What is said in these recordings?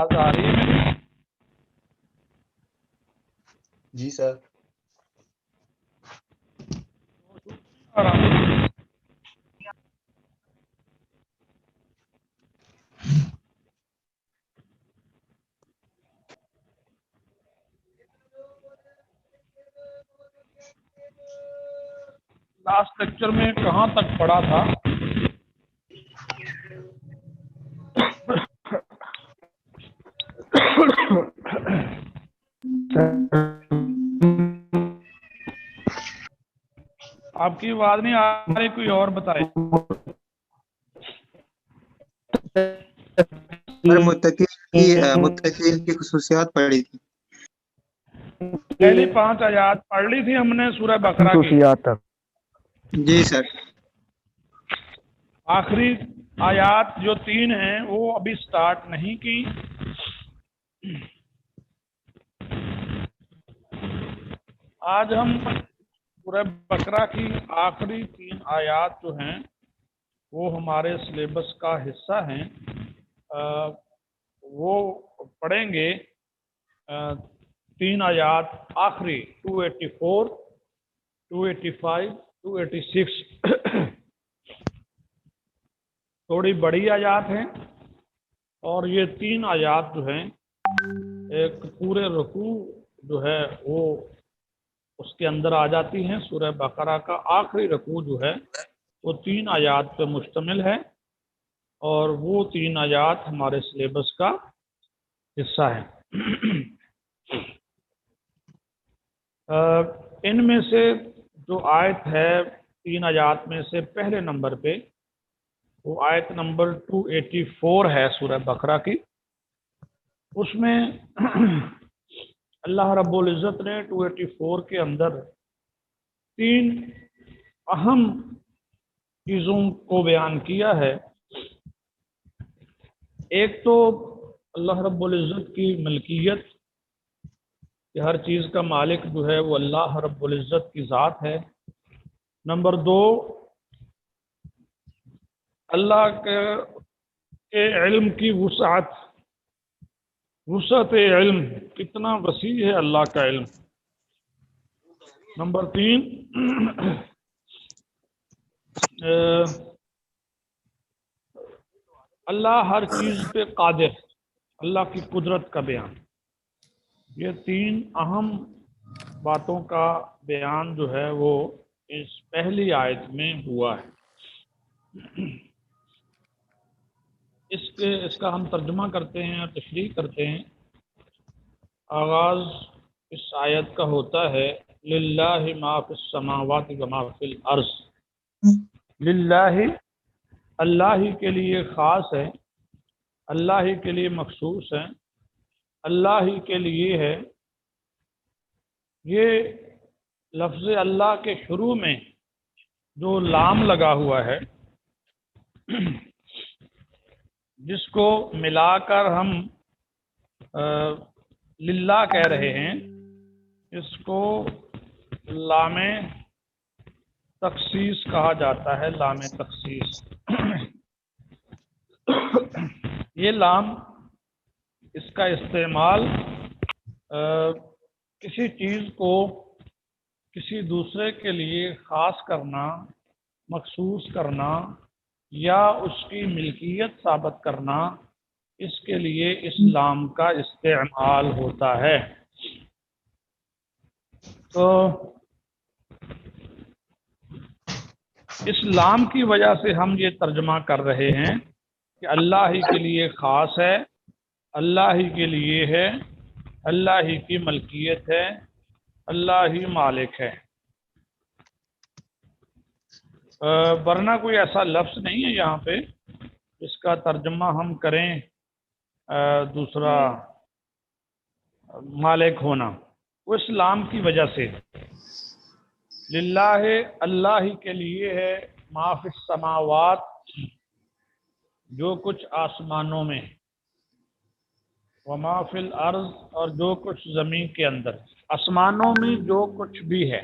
آواز آ رہی ہے میری؟ جی سر. لاسٹ لیکچر میں کہاں تک پڑھا تھا؟ آپ کی آواز نہیں آ رہی، کوئی اور بتائے. سر متقین کی خصوصیات پڑھی تھی. پہلی 5 آیات پڑھ لی تھی ہم نے سورہ بقرہ کی. جی سر. آخری آیات جو 3 ہیں وہ ابھی سٹارٹ نہیں کی. آج ہم سورہ بقرہ کی آخری 3 آیات جو ہیں وہ ہمارے سلیبس کا حصہ ہیں، وہ پڑھیں گے. 3 آیات آخری 284 285 286 تھوڑی بڑی آیات ہیں، اور یہ 3 آیات جو ہیں ایک پورے رکوع جو ہے وہ اس کے اندر آ جاتی ہیں. سورہ بقرہ کا آخری رکوع جو ہے وہ 3 آیات پہ مشتمل ہے، اور وہ 3 آیات ہمارے سلیبس کا حصہ ہے. ان میں سے جو آیت ہے 3 آیات میں سے پہلے نمبر پہ وہ آیت نمبر 284 ہے سورہ بقرہ کی. اس میں اللہ رب العزت نے 284 کے اندر 3 اہم چیزوں کو بیان کیا ہے. ایک تو اللہ رب العزت کی ملکیت، کہ ہر چیز کا مالک جو ہے وہ اللہ رب العزت کی ذات ہے. نمبر 2 اللہ کے علم کی وسعت علم، کتنا وسیع ہے اللہ کا علم. نمبر 3 اللہ ہر چیز پہ قادر، اللہ کی قدرت کا بیان. یہ 3 اہم باتوں کا بیان جو ہے وہ اس پہلی آیت میں ہوا ہے. اس کا ہم ترجمہ کرتے ہیں اور تشریح کرتے ہیں. آغاز اس آیت کا ہوتا ہے للہ ما فی السماوات و ما فی الارض. للہ، اللہ ہی کے لیے خاص ہے، اللہ ہی کے لیے مخصوص ہے، اللہ ہی کے لیے ہے. یہ لفظ اللہ کے شروع میں جو لام لگا ہوا ہے، جس کو ملا کر ہم للہ کہہ رہے ہیں، اس کو لام تخصیص کہا جاتا ہے. لام تخصیص. یہ لام، اس کا استعمال کسی چیز کو کسی دوسرے کے لیے خاص کرنا، مخصوص کرنا، یا اس کی ملکیت ثابت کرنا، اس کے لیے اس لام کا استعمال ہوتا ہے. تو اس لام کی وجہ سے ہم یہ ترجمہ کر رہے ہیں کہ اللہ ہی کے لیے خاص ہے، اللہ ہی کے لیے ہے، اللہ ہی کی ملکیت ہے، اللہ ہی مالک ہے. ورنہ کوئی ایسا لفظ نہیں ہے یہاں پہ اس کا ترجمہ ہم کریں دوسرا مالک ہونا. وہ اسلام کی وجہ سے للہ، اللہ ہی کے لیے ہے، ما فی السماوات، جو کچھ آسمانوں میں، وما فی الارض، اور جو کچھ زمین کے اندر. آسمانوں میں جو کچھ بھی ہے،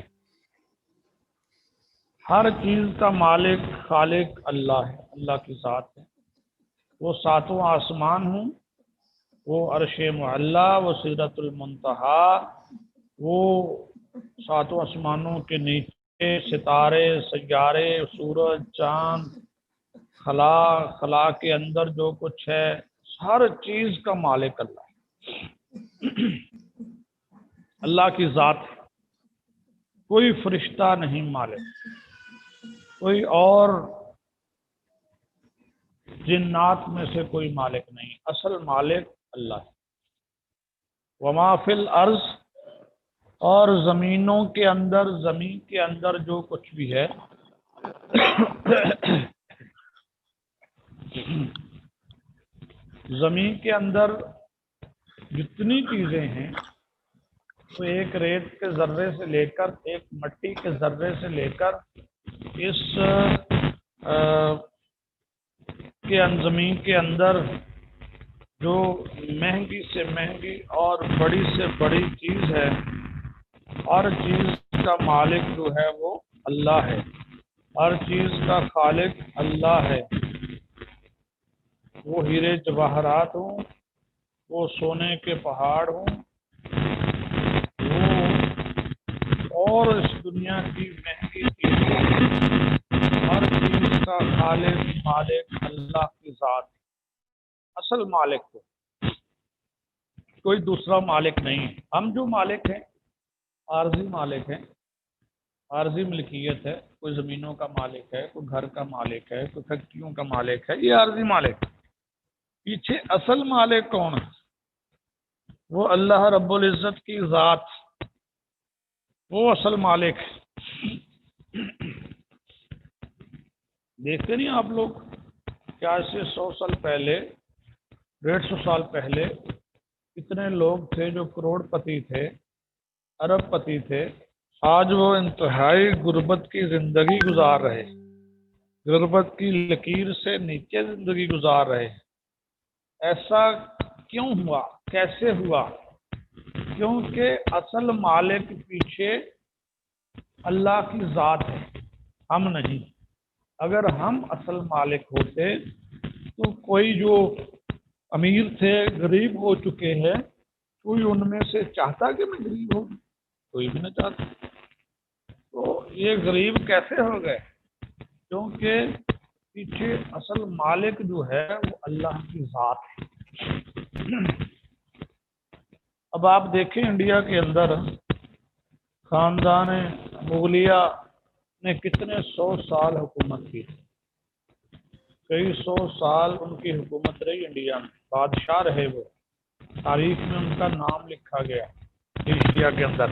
ہر چیز کا مالک خالق اللہ ہے، اللہ کی ذات ہے. وہ 7 آسمان ہوں، وہ عرش معلا، وہ سدرۃ المنتہا، وہ ساتوں آسمانوں کے نیچے ستارے، سیارے، سورج، چاند، خلا کے اندر جو کچھ ہے، ہر چیز کا مالک اللہ ہے۔ اللہ کی ذات ہے، کوئی فرشتہ نہیں مالک، کوئی اور جنات میں سے کوئی مالک نہیں، اصل مالک اللہ ہے۔ وما فی الارض، اور زمینوں کے اندر، زمین کے اندر جو کچھ بھی ہے، زمین کے اندر جتنی چیزیں ہیں، وہ ایک ریت کے ذرے سے لے کر، ایک مٹی کے ذرے سے لے کر، اس زمین کے اندر جو مہنگی سے مہنگی اور بڑی سے بڑی چیز ہے، ہر چیز کا مالک جو ہے وہ اللہ ہے، ہر چیز کا خالق اللہ ہے۔ وہ ہیرے جواہرات ہوں، وہ سونے کے پہاڑ ہوں، وہ اور اس دنیا کی مہنگی چیزیں، ہر چیز کا خالق مالک اللہ کی ذات ہے۔ اصل مالک کو کوئی دوسرا مالک نہیں ہے۔ ہم جو مالک ہیں عارضی مالک ہیں، عارضی ملکیت ہے، کوئی زمینوں کا مالک ہے، کوئی گھر کا مالک ہے، کوئی فیکٹریوں کا مالک ہے، یہ عارضی مالک ہے۔ پیچھے اصل مالک کون ہے؟ وہ اللہ رب العزت کی ذات، وہ اصل مالک ہے۔ دیکھتے نہیں آپ لوگ کیا سے 100 سال پہلے، 150 سال پہلے کتنے لوگ تھے جو کروڑ پتی تھے، ارب پتی تھے، آج وہ انتہائی غربت کی زندگی گزار رہے، غربت کی لکیر سے نیچے زندگی گزار رہے۔ ایسا کیوں ہوا؟ کیسے ہوا؟ کیونکہ اصل مالک پیچھے اللہ کی ذات ہے، ہم نہیں۔ اگر ہم اصل مالک ہوتے تو کوئی جو امیر تھے، غریب ہو چکے ہیں، کوئی ان میں سے چاہتا کہ میں غریب ہوں؟ کوئی بھی نہ چاہتا۔ تو یہ غریب کیسے ہو گئے؟ کیونکہ پیچھے اصل مالک جو ہے وہ اللہ کی ذات ہے۔ اب آپ دیکھیں انڈیا کے اندر خاندان مغلیہ نے کتنے 100 سال حکومت کی، کئی 100 سال ان کی حکومت رہی انڈیا میں، بادشاہ رہے وہ، تاریخ میں ان کا نام لکھا گیا ایشیا کے اندر۔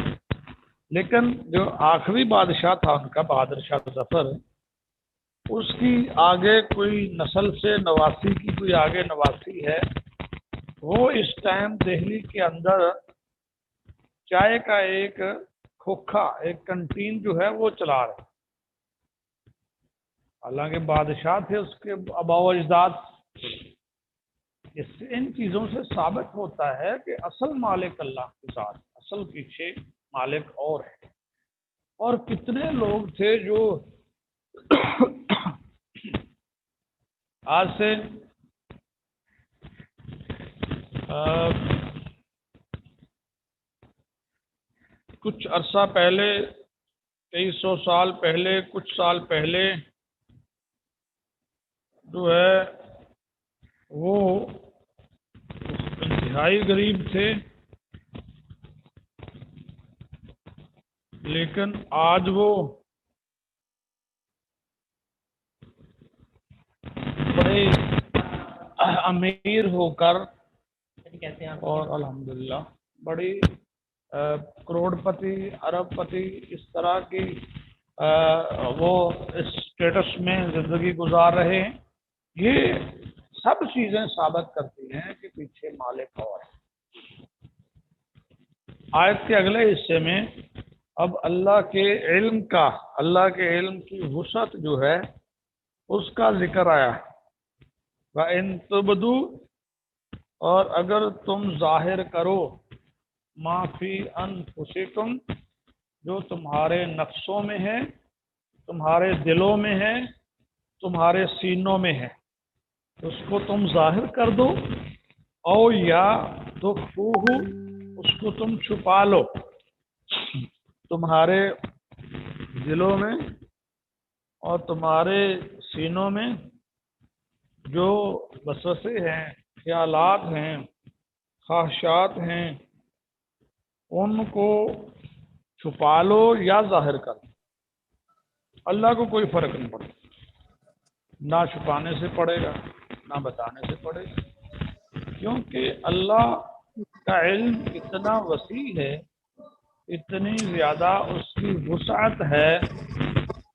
لیکن جو آخری بادشاہ تھا ان کا، بہادر شاہ ظفر، اس کی آگے کوئی نسل سے نواسی کی کوئی آگے نواسی ہے، وہ اس ٹائم دہلی کے اندر چائے کا ایک کھوکھا، ایک کنٹین جو ہے وہ چلا رہے۔ حالانکہ بادشاہ تھے اس کے آباء و اجداد۔ ان چیزوں سے ثابت ہوتا ہے کہ اصل مالک اللہ کے ساتھ، اصل پیچھے مالک اور ہے۔ اور کتنے لوگ تھے جو آج سے کچھ عرصہ پہلے، کئی 100 سال پہلے، کچھ سال پہلے جو ہے وہ انتہائی غریب تھے، لیکن آج وہ بڑے امیر ہو کر اور الحمدللہ بڑی کروڑ پتی، ارب پتی، اس طرح کی وہ اسٹیٹس میں زندگی گزار رہے ہیں۔ یہ سب چیزیں ثابت کرتی ہیں کہ پیچھے مالک اور ہے۔ آیت کے اگلے حصے میں اب اللہ کے علم کا، اللہ کے علم کی وسعت جو ہے اس کا ذکر آیا۔ وَإِن تُبْدُوا، اور اگر تم ظاہر کرو، ما فی انفسکم، جو تمہارے نفسوں میں ہے، تمہارے دلوں میں ہے، تمہارے سینوں میں ہے، اس کو تم ظاہر کر دو، او یا تخفوہ، اس کو تم چھپا لو تمہارے دلوں میں اور تمہارے سینوں میں جو وسوسے ہیں، خیالات ہیں، خواہشات ہیں، ان کو چھپا لو یا ظاہر کر لو۔ اللہ کو کوئی فرق نہیں پڑتا، نہ چھپانے سے پڑے گا نہ بتانے سے پڑے گا، کیونکہ اللہ کا علم اتنا وسیع ہے، اتنی زیادہ اس کی وسعت ہے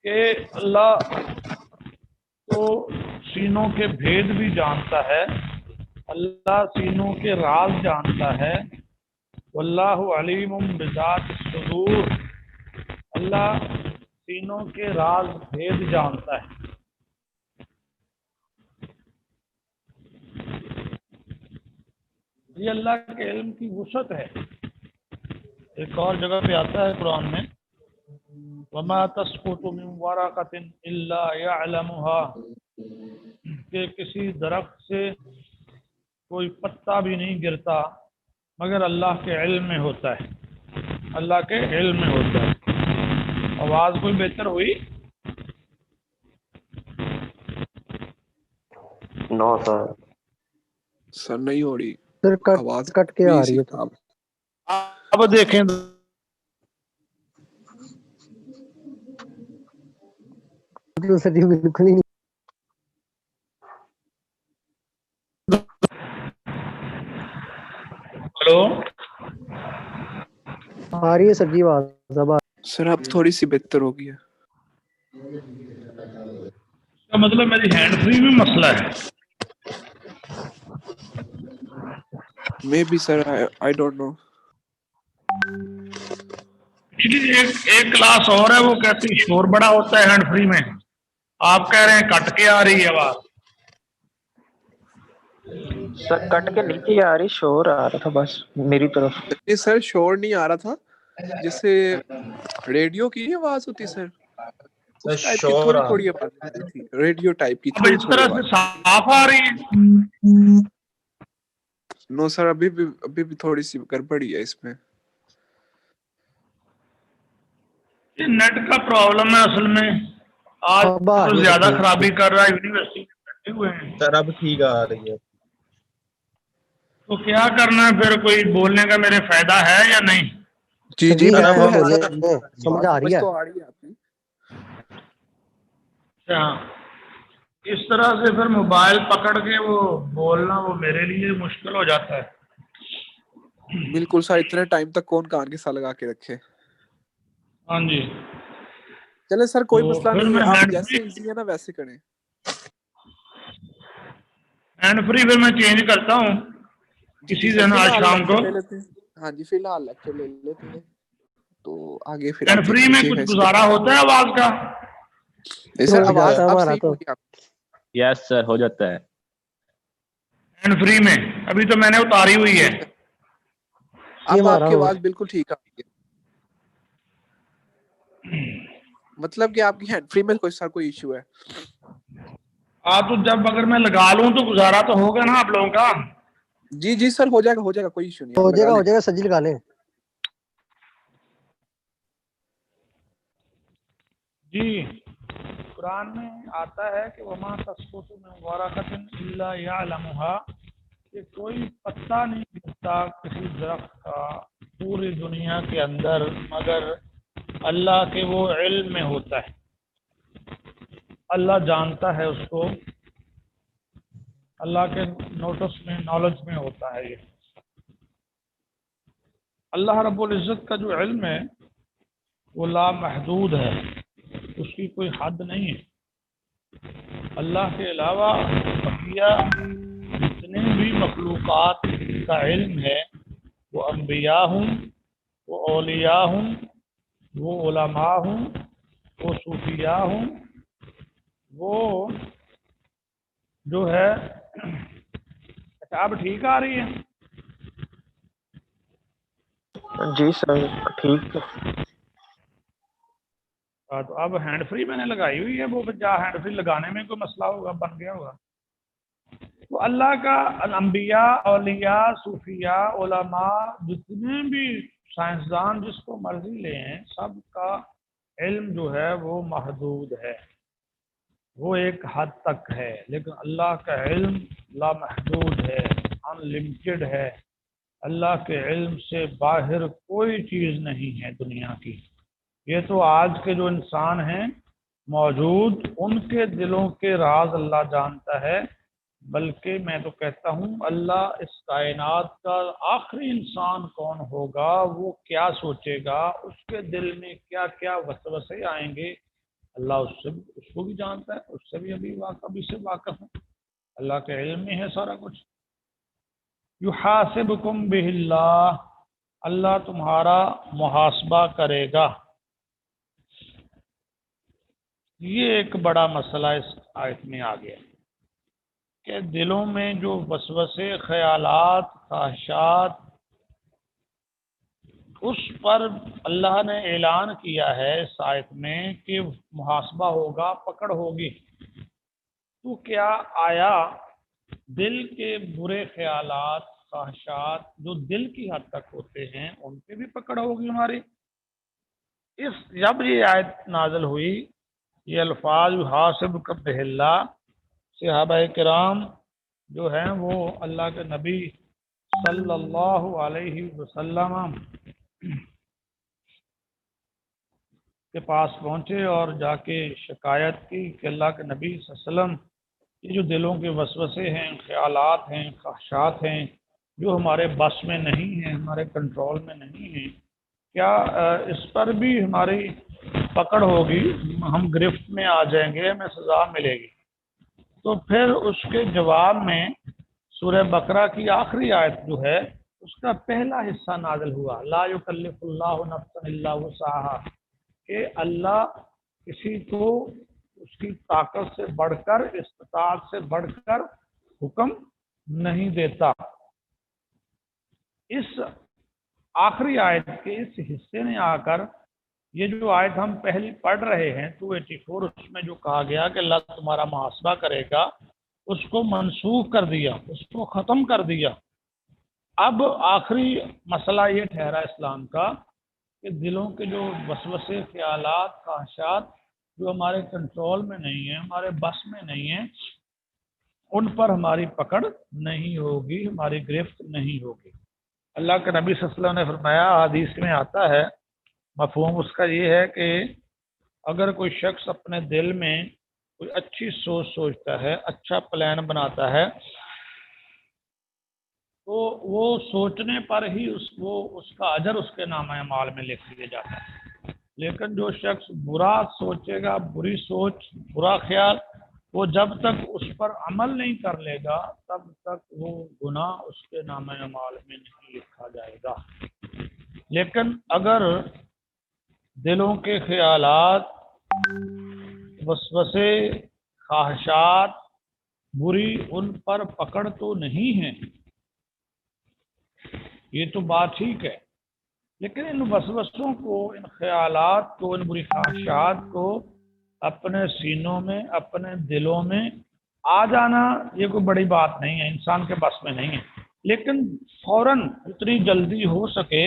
کہ اللہ تو سینوں کے بھید بھی جانتا ہے، اللہ سینوں کے راز جانتا ہے۔ واللہ علیم بذات الصدور، اللہ سینوں کے راز بھید جانتا ہے۔ یہ اللہ کے علم کی وسعت ہے۔ ایک اور جگہ پہ آتا ہے قرآن میں، وَمَا تَسْقُطُ مِنْ وَرَقَةٍ إِلَّا يَعْلَمُهَا، کہ کسی درخت سے کوئی پتا بھی نہیں گرتا مگر اللہ کے علم میں ہوتا ہے، اللہ کے علم میں ہوتا ہے۔ آواز کوئی بہتر ہوئی؟ نو سر سر نہیں ہو رہی سر آواز کٹ کے آ رہی ہے تو اب دیکھیں سر جی بالکل ہی نہیں ہلو آ رہی ہے سر جی آواز اب سر اب تھوڑی سی بہتر ہو گئی ہے۔ اس کا مطلب میری ہینڈ فری میں مسئلہ ہے۔ Maybe sir I don't know. ایک کلاس اور ہے، وہ کہتی شور بڑا ہوتا ہے ہینڈ فری میں، آپ کہہ رہے ہیں کٹ کے آ رہی ہے آواز۔ سر کٹ کے نیچے آ رہی، شور آ رہا تھا بس میری طرف۔ نہیں سر شور نہیں آ رہا تھا، جیسے ریڈیو کی آواز ہوتی سر اس ٹائپ کی تھوڑی تھوڑی آواز آ رہی تھی، ریڈیو ٹائپ کی اب تھوڑی اس تھوڑی طرح سے آواز۔ صاف آ رہی ہے؟ نو سر ابھی بھی تھوڑی سی گڑبڑی ہے اس میں۔ یہ نیٹ کا پرابلم ہے اصل میں، آج اب آ تو رہی ہے زیادہ سر خرابی کر رہا ہے، یونیورسٹی میں بیٹھے ہوئے ہیں۔ سر اب ٹھیک آ رہی ہے۔ تو کیا کرنا ہے پھر، کوئی بولنے کا میرے فائدہ ہے یا نہیں؟ جی سر جی جی بالکل ہے بولے سر، سمجھ آ رہی سمجھ ہے۔ تو آ رہی ہے آپ کی۔ اچھا، اس طرح سے پھر موبائل پکڑ کے وہ بولنا وہ میرے لیے مشکل ہو جاتا ہے۔ بالکل سر، اتنے ٹائم تک کون کان کے ساتھ لگا کے رکھے۔ ہاں جی، چلے سر کوئی تو مسئلہ پھر نہیں ہے، میں آپ ہینڈ جیسے ایزی ہے نا ویسے کریں۔ فری پھر میں چینج کرتا ہوں جی جی کسی سر دن فی آج الحال شام لیکچر کو۔ لے لیتے ہیں۔ ہاں جی فی الحال لیکچر لے لیتے ہیں، تو آگے پھر آپ ہینڈ فری دیکھ میں لیجیے گا کچھ اس کے گزارا بعد۔ ہوتا ہے آواز کا؟ نہیں سر ہو آواز جاتا ہے اب ہمارا صحیح تو۔ ہوگی آپ۔ یس سر ہو جاتا ہے۔ ہینڈ فری میں ابھی تو میں نے اتاری ہوئی ہے۔ جی سر یہ اب آپ ہمارا کی ہو آواز بالکل ٹھیک آ رہی ہے، مطلب کہ آپ کی ہینڈ فری میں کوئی ایشو ہے۔ تو جب اگر میں لگا لوں تو گزارا تو ہوگا نا آپ لوگوں کا؟ جی جی سر ہو جائے گا کوئی ایشو نہیں، آپ لگا ہو لیں۔ جائے گا سر جی لگا لیں۔ جی، قرآن میں آتا ہے کہ وما تسقط من ورقۃ الا یعلمها، کہ کوئی پتا نہیں گرتا کسی درخت کا پوری دنیا کے اندر مگر اللہ کے وہ علم میں ہوتا ہے، اللہ جانتا ہے اس کو، اللہ کے نوٹس میں نالج میں ہوتا ہے یہ۔ اللہ رب العزت کا جو علم ہے وہ لامحدود ہے، اس کی کوئی حد نہیں ہے۔ اللہ کے علاوہ بقیہ جتنے بھی مخلوقات کا علم ہے، وہ انبیاء ہوں، وہ اولیاء ہوں، وہ علماء ہوں، وہ صوفیاء ہوں، وہ جو ہے اب ٹھیک آ رہی ہے؟ جی سر ٹھیک ہے۔ تو اب ہینڈ فری میں نے لگائی ہوئی ہے، وہ جہاں ہینڈ فری لگانے میں کوئی مسئلہ ہوگا، بن گیا ہوگا۔ تو اللہ کا انبیاء، اولیاء، صوفیاء، علماء، جتنے بھی سائنسدان جس کو مرضی لے ہیں، سب کا علم جو ہے وہ محدود ہے، وہ ایک حد تک ہے، لیکن اللہ کا علم لامحدود ہے، ان لمیٹڈ ہے۔ اللہ کے علم سے باہر کوئی چیز نہیں ہے دنیا کی۔ یہ تو آج کے جو انسان ہیں موجود، ان کے دلوں کے راز اللہ جانتا ہے، بلکہ میں تو کہتا ہوں اللہ اس کائنات کا آخری انسان کون ہوگا، وہ کیا سوچے گا، اس کے دل میں کیا کیا وسوسے آئیں گے، اللہ اس کو بھی جانتا ہے، اس سے بھی ابھی سے واقف ہے، اللہ کے علم میں ہے سارا کچھ۔ یحاسبکم بہ اللہ، اللہ تمہارا محاسبہ کرے گا۔ یہ ایک بڑا مسئلہ اس آیت میں آ گیا کہ دلوں میں جو وسوسے، خیالات، خواہشات، اس پر اللہ نے اعلان کیا ہے اس آیت میں کہ محاسبہ ہوگا، پکڑ ہوگی۔ تو کیا آیا دل کے برے خیالات، خواہشات جو دل کی حد تک ہوتے ہیں ان پہ بھی پکڑ ہوگی ہماری؟ جب یہ آیت نازل ہوئی، یہ الفاظ یحاسبک بہ اللہ، صحابہ کرام جو ہیں وہ اللہ کے نبی صلی اللہ علیہ وسلم کے پاس پہنچے اور جا کے شکایت کی کہ اللہ کے نبی صلی اللہ علیہ وسلم، یہ جو دلوں کے وسوسے ہیں، خیالات ہیں، خواہشات ہیں، جو ہمارے بس میں نہیں ہیں، ہمارے کنٹرول میں نہیں ہیں، کیا اس پر بھی ہماری پکڑ ہوگی، ہم گرفت میں آ جائیں گے، ہمیں سزا ملے گی؟ تو پھر اس کے جواب میں سورہ بقرہ کی آخری آیت جو ہے اس کا پہلا حصہ نازل ہوا، لا یکلف اللہ نفسا الا وسعها، کہ اللہ کسی کو اس کی طاقت سے بڑھ کر، استطاعت سے بڑھ کر حکم نہیں دیتا۔ اس آخری آیت کے اس حصے میں آ کر یہ جو آیت ہم پہلی پڑھ رہے ہیں 284، اس میں جو کہا گیا کہ اللہ تمہارا محاسبہ کرے گا، اس کو منسوخ کر دیا، اس کو ختم کر دیا۔ اب آخری مسئلہ یہ ٹھہرا اسلام کا کہ دلوں کے جو وسوسے، خیالات، خواہشات جو ہمارے کنٹرول میں نہیں ہیں، ہمارے بس میں نہیں ہیں، ان پر ہماری پکڑ نہیں ہوگی، ہماری گرفت نہیں ہوگی۔ اللہ کے نبی صلی اللہ علیہ وسلم نے فرمایا، حدیث میں آتا ہے، مفہوم اس کا یہ ہے کہ اگر کوئی شخص اپنے دل میں کوئی اچھی سوچ سوچتا ہے، اچھا پلان بناتا ہے، تو وہ سوچنے پر ہی اس کا اجر اس کے نامہ اعمال میں لکھ دیا جاتا ہے۔ لیکن جو شخص برا سوچے گا، بری سوچ، برا خیال، وہ جب تک اس پر عمل نہیں کر لے گا تب تک وہ گناہ اس کے نامہ اعمال میں نہیں لکھا جائے گا۔ لیکن اگر دلوں کے خیالات، وسوسے، خواہشات بری، ان پر پکڑ تو نہیں ہے، یہ تو بات ٹھیک ہے، لیکن ان وسوسوں کو، ان خیالات کو، ان بری خواہشات کو اپنے سینوں میں، اپنے دلوں میں آ جانا یہ کوئی بڑی بات نہیں ہے، انسان کے بس میں نہیں ہے، لیکن فوراً جتنی جلدی ہو سکے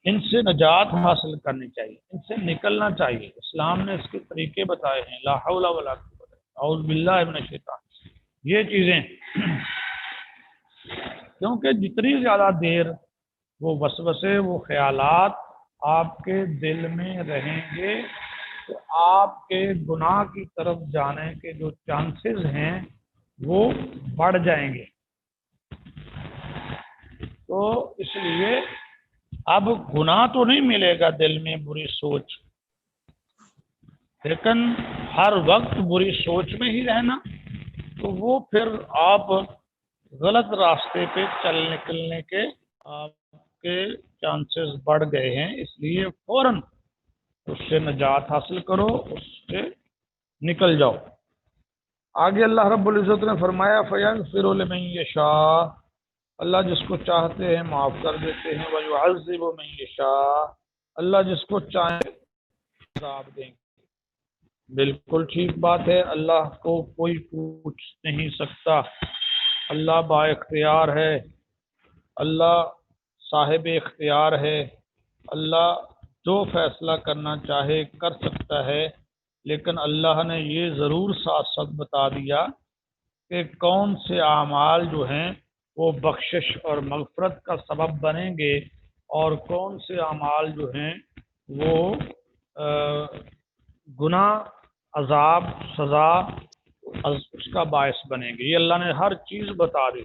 ان سے نجات حاصل کرنی چاہیے، ان سے نکلنا چاہیے۔ اسلام نے اس کے طریقے بتائے ہیں، لا حول ولا قوت اعوذ باللہ من الشیطان، یہ چیزیں، کیونکہ جتنی زیادہ دیر وہ وسوسے، وہ خیالات آپ کے دل میں رہیں گے تو آپ کے گناہ کی طرف جانے کے جو چانسز ہیں وہ بڑھ جائیں گے۔ تو اس لیے اب گناہ تو نہیں ملے گا دل میں بری سوچ، لیکن ہر وقت بری سوچ میں ہی رہنا تو وہ پھر آپ غلط راستے پہ نکلنے کے آپ کے چانسز بڑھ گئے ہیں، اس لیے فوراً اس سے نجات حاصل کرو، اس سے نکل جاؤ۔ آگے اللہ رب العزت نے فرمایا فَيَغْفِرُ لِمَن يَشَاءُ، اللہ جس کو چاہتے ہیں معاف کر دیتے ہیں، وَيُعَذِّبُ مَن يَشَاءُ، اللہ جس کو چاہیں عذاب دیں گے۔ بالکل ٹھیک بات ہے، اللہ کو کوئی پوچھ نہیں سکتا، اللہ با اختیار ہے، اللہ صاحب اختیار ہے، اللہ جو فیصلہ کرنا چاہے کر سکتا ہے، لیکن اللہ نے یہ ضرور ساتھ ساتھ بتا دیا کہ کون سے اعمال جو ہیں وہ بخشش اور مغفرت کا سبب بنیں گے اور کون سے اعمال جو ہیں وہ گناہ، عذاب، سزا اس کا باعث بنیں گے۔ یہ اللہ نے ہر چیز بتا دی،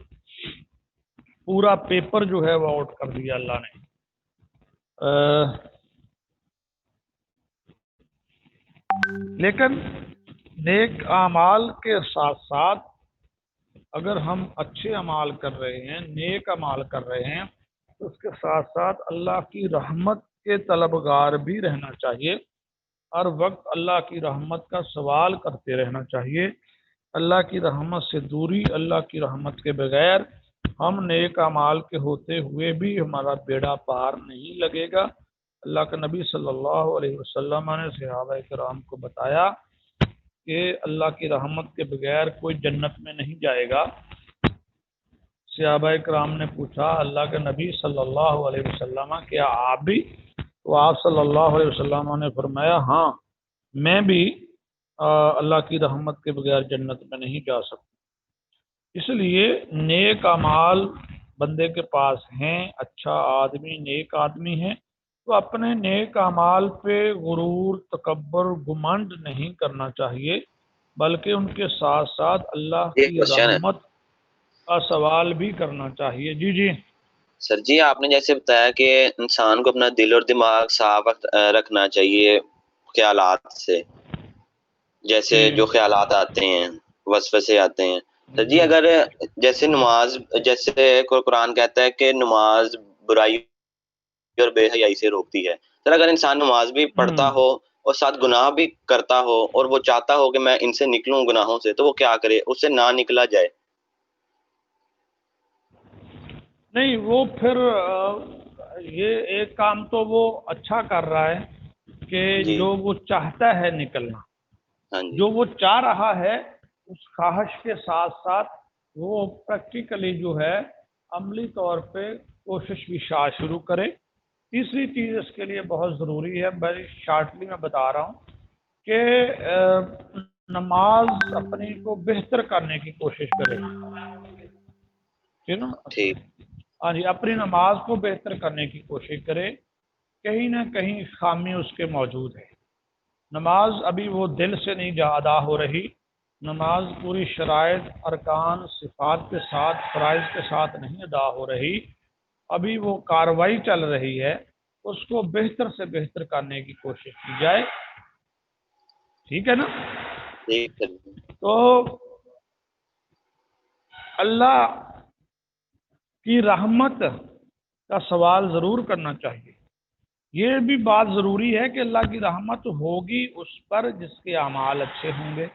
پورا پیپر جو ہے وہ آؤٹ کر دیا اللہ نے۔ لیکن نیک اعمال کے ساتھ ساتھ اگر ہم اچھے اعمال کر رہے ہیں، نیک اعمال کر رہے ہیں، تو اس کے ساتھ ساتھ اللہ کی رحمت کے طلبگار بھی رہنا چاہیے، ہر وقت اللہ کی رحمت کا سوال کرتے رہنا چاہیے۔ اللہ کی رحمت سے دوری، اللہ کی رحمت کے بغیر ہم نیک اعمال کے ہوتے ہوئے بھی ہمارا بیڑا پار نہیں لگے گا۔ اللہ کے نبی صلی اللہ علیہ وسلم نے صحابہ کرام کو بتایا کہ اللہ کی رحمت کے بغیر کوئی جنت میں نہیں جائے گا۔ صحابہ کرام نے پوچھا اللہ کے نبی صلی اللہ علیہ وسلم کیا آپ بھی؟ تو آپ صلی اللہ علیہ وسلم نے فرمایا ہاں میں بھی اللہ کی رحمت کے بغیر جنت میں نہیں جا سکتا۔ اس لیے نیک اعمال بندے کے پاس ہیں، اچھا آدمی نیک آدمی ہے، تو اپنے نیک اعمال پہ غرور، تکبر، گمنڈ نہیں کرنا چاہیے، بلکہ ان کے ساتھ ساتھ اللہ کی رحمت کا سوال بھی کرنا چاہیے۔ جی جی سر جی، آپ نے جیسے بتایا کہ انسان کو اپنا دل اور دماغ صاف رکھنا چاہیے خیالات سے، جیسے جو خیالات آتے ہیں، وسوسے آتے ہیں۔ سر جی اگر جیسے نماز، جیسے قرآن کہتا ہے کہ نماز برائی اور بے حیائی سے روکتی ہے، سر اگر انسان نماز بھی پڑھتا ہو اور ساتھ گناہ بھی کرتا ہو اور وہ چاہتا ہو کہ میں ان سے نکلوں گناہوں سے، تو وہ کیا کرے؟ اس سے نہ نکلا جائے؟ نہیں، وہ پھر یہ ایک کام تو وہ اچھا کر رہا ہے کہ جی جو وہ چاہتا ہے نکلنا، ہاں جی جو وہ چاہ رہا ہے اس خواہش کے ساتھ ساتھ وہ پریکٹیکلی جو ہے عملی طور پہ کوشش بھی شروع کرے۔ تیسری چیز اس کے لیے بہت ضروری ہے، بڑی شارٹلی میں بتا رہا ہوں کہ نماز اپنی کو بہتر کرنے کی کوشش کرے، ٹھیک نا؟ ٹھیک۔ ہاں جی، اپنی نماز کو بہتر کرنے کی کوشش کرے، کہیں نہ کہیں خامی اس کے موجود ہے۔ نماز ابھی وہ دل سے نہیں ادا ہو رہی، نماز پوری شرائط، ارکان، صفات کے ساتھ، فرائض کے ساتھ نہیں ادا ہو رہی، ابھی وہ کاروائی چل رہی ہے، اس کو بہتر سے بہتر کرنے کی کوشش کی جائے۔ ٹھیک ہے نا؟ ٹھیک ہے۔ تو اللہ کی رحمت کا سوال ضرور کرنا چاہیے۔ یہ بھی بات ضروری ہے کہ اللہ کی رحمت ہوگی اس پر جس کے اعمال اچھے ہوں گے،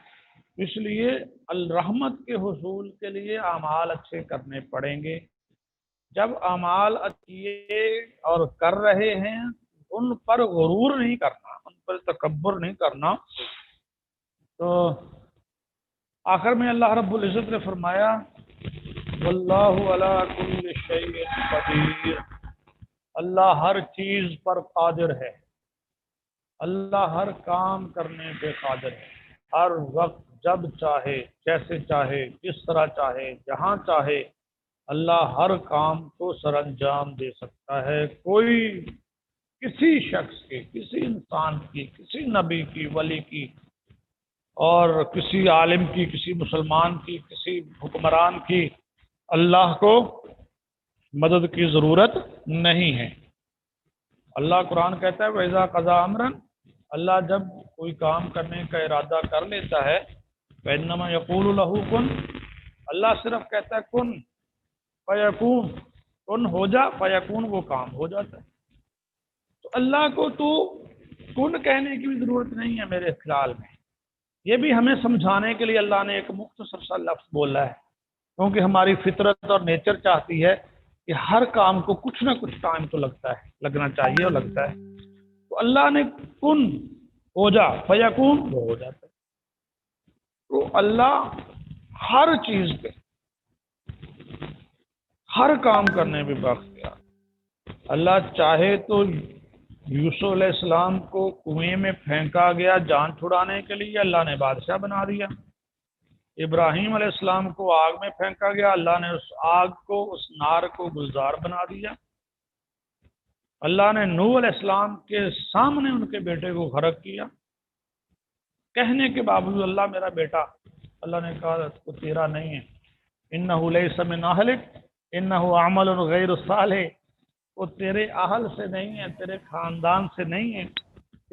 اس لیے الرحمت کے حصول کے لیے اعمال اچھے کرنے پڑیں گے۔ جب اعمال اچھے اور کر رہے ہیں ان پر غرور نہیں کرنا، ان پر تکبر نہیں کرنا۔ تو آخر میں اللہ رب العزت نے فرمایا واللہ علی کل شیء قدیر، اللہ ہر چیز پر قادر ہے، اللہ ہر کام کرنے پہ قادر ہے، ہر وقت جب چاہے، جیسے چاہے، جس طرح چاہے، جہاں چاہے اللہ ہر کام کو سر انجام دے سکتا ہے۔ کوئی کسی شخص کی، کسی انسان کی، کسی نبی کی، ولی کی اور کسی عالم کی، کسی مسلمان کی، کسی حکمران کی اللہ کو مدد کی ضرورت نہیں ہے۔ اللہ قرآن کہتا ہے وَإِذَا قَضَىٰ أَمْرًا، اللہ جب کوئی کام کرنے کا ارادہ کر لیتا ہے فَإِنَّمَا يَقُولُ لَهُ كُن، اللہ صرف کہتا ہے کن فَيَكُون، کن ہو جا، فَيَكُون، وہ کام ہو جاتا ہے۔ تو اللہ کو تو کن کہنے کی بھی ضرورت نہیں ہے میرے خیال میں، یہ بھی ہمیں سمجھانے کے لیے اللہ نے ایک مختصر سا لفظ بولا ہے، کیونکہ ہماری فطرت اور نیچر چاہتی ہے کہ ہر کام کو کچھ نہ کچھ ٹائم تو لگنا چاہیے اور لگتا ہے۔ تو اللہ نے کن ہو جا فیکون، وہ ہو جاتا ہے۔ تو اللہ ہر چیز پہ ہر کام کرنے پہ بااختیار. اللہ چاہے تو یوسف علیہ السلام کو کنویں میں پھینکا گیا جان چھڑانے کے لیے، اللہ نے بادشاہ بنا دیا. ابراہیم علیہ السلام کو آگ میں پھینکا گیا، اللہ نے اس آگ کو، اس نار کو گلزار بنا دیا. اللہ نے نوح علیہ السلام کے سامنے ان کے بیٹے کو غرق کیا، کہنے کے باوجود اللہ میرا بیٹا، اللہ نے کہا وہ تیرا نہیں ہے، انہ لیس من اہلک انہ عمل غیر صالح، وہ تیرے اہل سے نہیں ہے، تیرے خاندان سے نہیں ہے،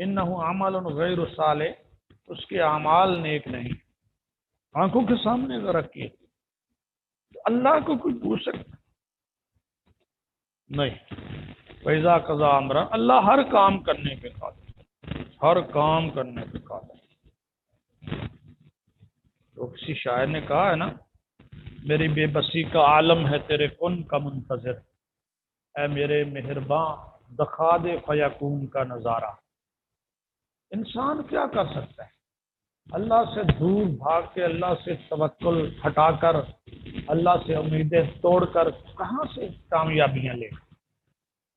انہ عمل غیر صالح، اس کے اعمال نیک نہیں. آنکھوں کے سامنے غرق کیے. تو اللہ کو کوئی پوچھ سکتا نہیں. فیضا قضا امرا، اللہ ہر کام کرنے پہ قادر، ہر کام کرنے پہ قادر. تو کسی شاعر نے کہا ہے نا، میری بے بسی کا عالم ہے تیرے کن کا منتظر، اے میرے مہرباں دکھا دے فیکون کا نظارہ. انسان کیا کر سکتا ہے؟ اللہ سے دور بھاگ کے، اللہ سے توکل ہٹا کر، اللہ سے امیدیں توڑ کر کہاں سے کامیابیاں لے؟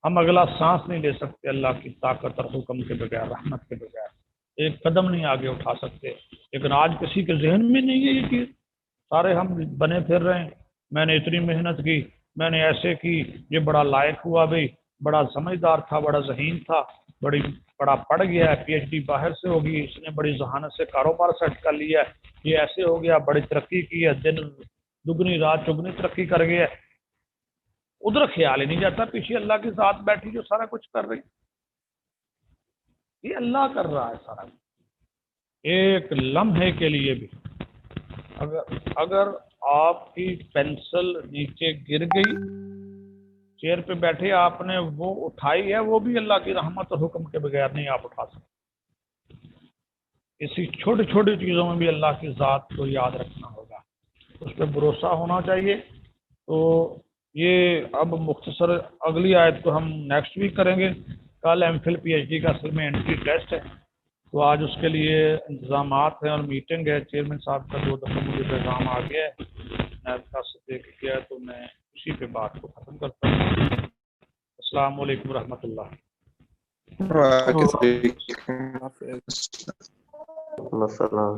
ہم اگلا سانس نہیں لے سکتے اللہ کی طاقت اور حکم کے بغیر، رحمت کے بغیر. ایک قدم نہیں آگے اٹھا سکتے. لیکن آج کسی کے ذہن میں نہیں ہے یہ چیز. سارے ہم بنے پھر رہے ہیں، میں نے اتنی محنت کی، میں نے ایسے کی، یہ بڑا لائق ہوا بھائی، بڑا سمجھدار تھا، بڑا ذہین تھا، بڑا پڑھ گیا ہے، پی ایچ ڈی باہر سے ہوگی، اس نے بڑی ذہانت سے کاروبار سیٹ کر لیا ہے، یہ ایسے ہو گیا، بڑی ترقی کی ہے، دن دگنی رات چگنی ترقی کر گیا ہے. ادھر خیال ہی نہیں جاتا پیچھے اللہ کی ذات بیٹھی جو سارا کچھ کر رہی. یہ اللہ کر رہا ہے سارا کچھ. ایک لمحے کے لیے بھی اگر آپ کی پینسل نیچے گر گئی، چیئر پہ بیٹھے آپ نے وہ اٹھائی ہے، وہ بھی اللہ کی رحمت اور حکم کے بغیر نہیں آپ اٹھا سکتے. اسی چھوٹی چھوٹی چیزوں میں بھی اللہ کی ذات کو یاد رکھنا ہوگا، اس پہ بھروسہ ہونا چاہیے. تو یہ اب مختصر اگلی آیت کو ہم نیکسٹ ویک کریں گے. کل M Phil P H D کا اصل میں انٹری ٹیسٹ ہے، تو آج اس کے لیے انتظامات ہیں اور میٹنگ ہے. چیئرمین صاحب کا 2 دفعہ مجھے پیغام آ گیا ہے، نیب کا سے دیکھ گیا ہے، تو میں اسی پہ بات کو ختم کرتا ہوں. السلام علیکم ورحمۃ اللہ. حافظ. السلام.